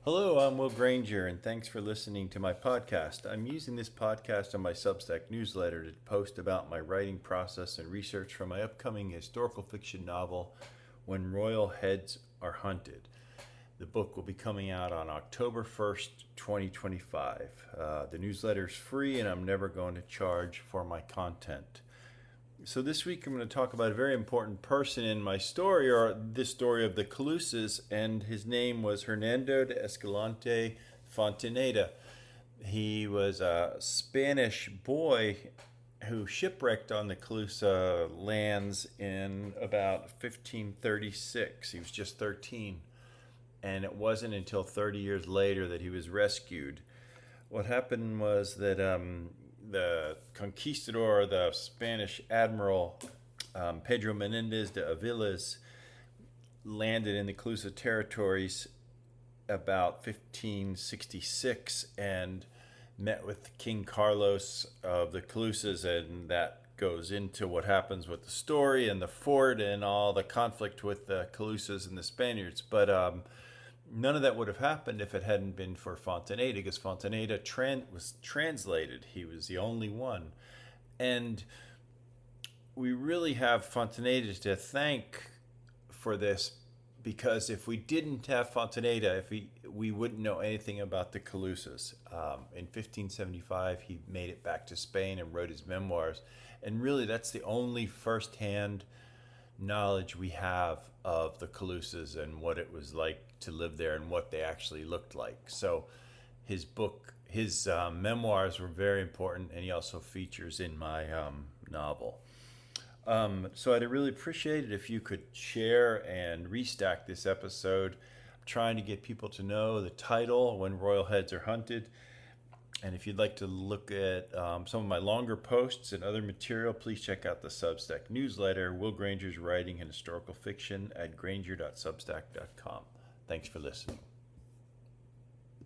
Hello, I'm Will Granger, and thanks for listening to my podcast. I'm using this podcast on my Substack newsletter to post about my writing process and research for my upcoming historical fiction novel, When Royal Heads Are Hunted. The book will be coming out on October 1st, 2025. The newsletter is free, and I'm never going to charge for my content. So this week I'm going to talk about a very important person in my story, or this story of the Calusas, and his name was Hernando de Escalante Fontaneda. He was a Spanish boy who shipwrecked on the Calusa lands in about 1536. He was just 13, and it wasn't until 30 years later that he was rescued. What happened was that the conquistador, the Spanish admiral, Pedro Menendez de Aviles, landed in the Calusa territories about 1566 and met with King Carlos of the Calusas, and that goes into what happens with the story and the fort and all the conflict with the Calusas and the Spaniards. But none of that would have happened if it hadn't been for Fontaneda, because Fontaneda was translated. He was the only one. And we really have Fontaneda to thank for this, because if we didn't have Fontaneda, we wouldn't know anything about the Calusas. In 1575, he made it back to Spain and wrote his memoirs. And really, that's the only firsthand knowledge we have of the Calusas and what it was like to live there and what they actually looked like. So his memoirs were very important, and he also features in my novel. So I'd really appreciate it if you could share and restack this episode. I'm trying to get people to know the title, When Royal Heads Are Hunted. And if you'd like to look at some of my longer posts and other material, please check out the Substack newsletter, Will Granger's Writing and Historical Fiction, at granger.substack.com. Thanks for listening.